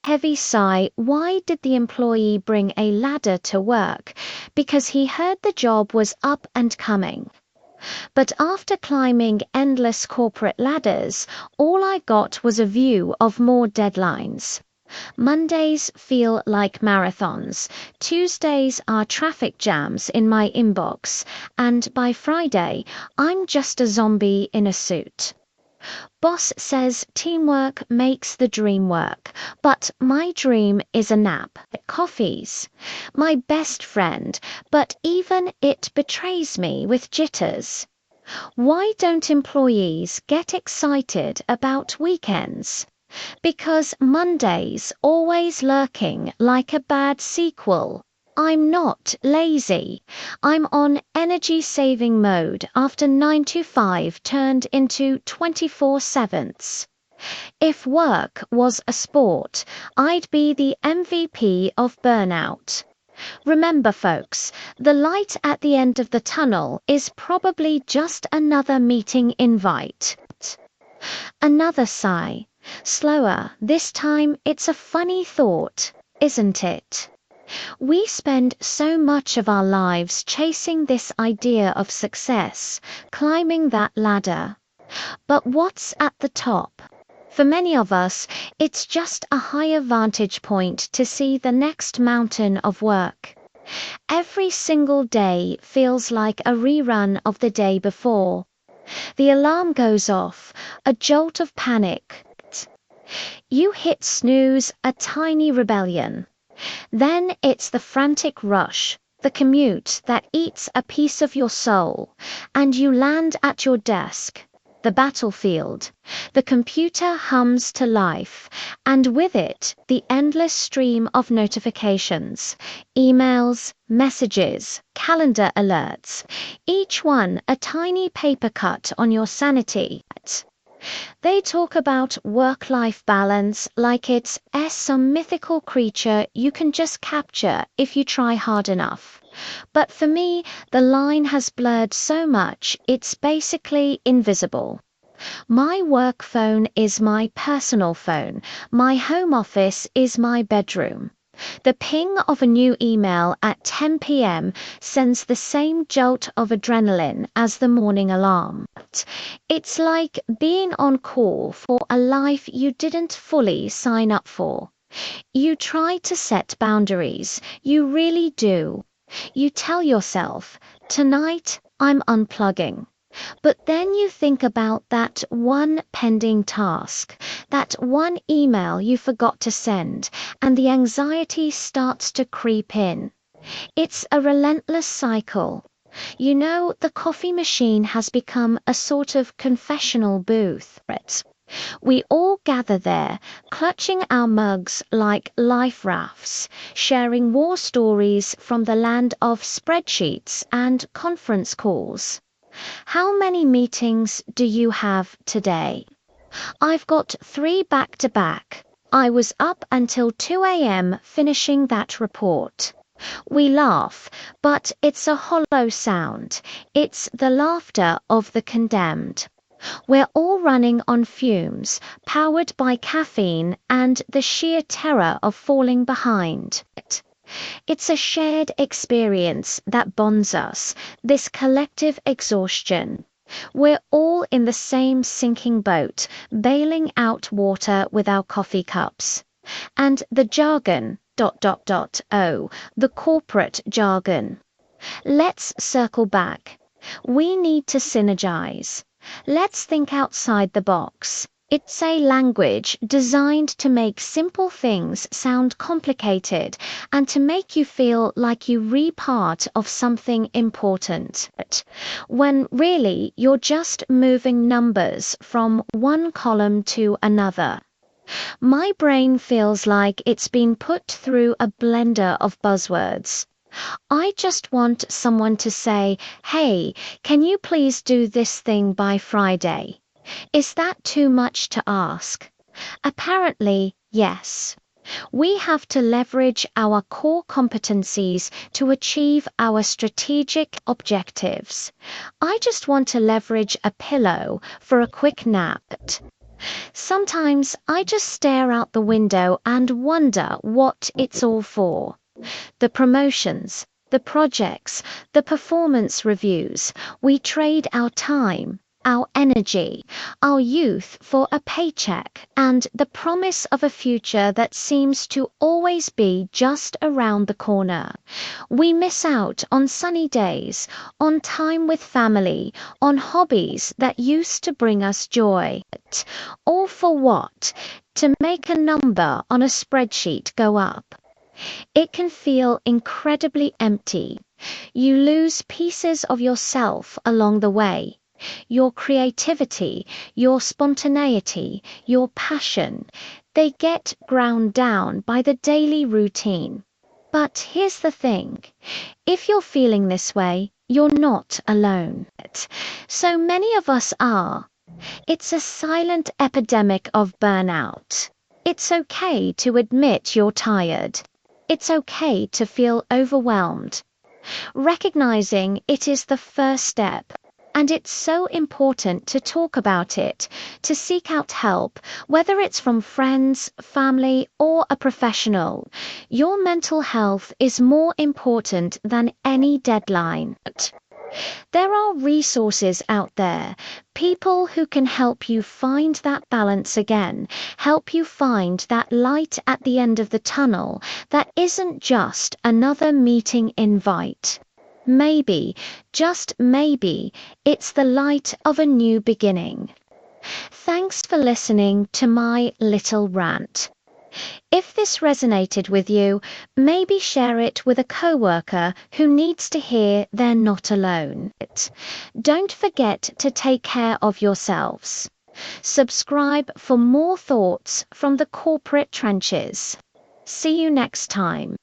Heavy sigh. Why did the employee bring a ladder to work? Because he heard the job was up and coming. But after climbing endless corporate ladders, all I got was a view of more deadlines. Mondays feel like marathons, Tuesdays are traffic jams in my inbox, and by Friday, I'm just a zombie in a suit. Boss says teamwork makes the dream work, but my dream is a nap. Coffee's my best friend, but even it betrays me with jitters. Why don't employees get excited about weekends? Because Monday's always lurking like a bad sequel. I'm not lazy. I'm on energy saving mode after 9 to 5 turned into 24/7s. If work was a sport, I'd be the MVP of burnout. Remember, folks, the light at the end of the tunnel is probably just another meeting invite. Another sigh. Slower, this time it's a funny thought, isn't it? We spend so much of our lives chasing this idea of success, climbing that ladder. But what's at the top? For many of us, it's just a higher vantage point to see the next mountain of work. Every single day feels like a rerun of the day before. The alarm goes off, a jolt of panic. You hit snooze, a tiny rebellion. Then it's the frantic rush, the commute that eats a piece of your soul, and you land at your desk. The battlefield. The computer hums to life, and with it, the endless stream of notifications, emails, messages, calendar alerts, each one a tiny paper cut on your sanity. They talk about work-life balance like it's some mythical creature you can just capture if you try hard enough. But for me, the line has blurred so much, it's basically invisible. My work phone is my personal phone. My home office is my bedroom. The ping of a new email at 10 p.m. sends the same jolt of adrenaline as the morning alarm. It's like being on call for a life you didn't fully sign up for. You try to set boundaries, you really do. You tell yourself, tonight I'm unplugging. But then you think about that one pending task, that one email you forgot to send, and the anxiety starts to creep in. It's a relentless cycle. You know, the coffee machine has become a sort of confessional booth. We all gather there, clutching our mugs like life rafts, sharing war stories from the land of spreadsheets and conference calls. How many meetings do you have today? I've got 3 back to back. I was up until 2 a.m. finishing that report. We laugh, but it's a hollow sound. It's the laughter of the condemned. We're all running on fumes, powered by caffeine and the sheer terror of falling behind. It's a shared experience that bonds us, this collective exhaustion. We're all in the same sinking boat, bailing out water with our coffee cups. And the jargon, the corporate jargon. Let's circle back. We need to synergize. Let's think outside the box. It's a language designed to make simple things sound complicated and to make you feel like you re part of something important, when really you're just moving numbers from one column to another. My brain feels like it's been put through a blender of buzzwords. I just want someone to say, "Hey, can you please do this thing by Friday?" Is that too much to ask? Apparently, yes. We have to leverage our core competencies to achieve our strategic objectives. I just want to leverage a pillow for a quick nap. Sometimes I just stare out the window and wonder what it's all for. The promotions, the projects, the performance reviews. We trade our time, our energy, our youth for a paycheck and the promise of a future that seems to always be just around the corner. We miss out on sunny days, on time with family, on hobbies that used to bring us joy. All for what? To make a number on a spreadsheet go up. It can feel incredibly empty. You lose pieces of yourself along the way. Your creativity, your spontaneity, your passion, they get ground down by the daily routine. But here's the thing. If you're feeling this way, you're not alone. So many of us are. It's a silent epidemic of burnout. It's okay to admit you're tired. It's okay to feel overwhelmed. Recognizing it is the first step, and it's so important to talk about it, to seek out help, whether it's from friends, family, or a professional. Your mental health is more important than any deadline. There are resources out there, people who can help you find that balance again, help you find that light at the end of the tunnel that isn't just another meeting invite. Maybe, just maybe, it's the light of a new beginning. Thanks for listening to my little rant. If this resonated with you, maybe share it with a coworker who needs to hear they're not alone. Don't forget to take care of yourselves. Subscribe for more thoughts from the corporate trenches. See you next time.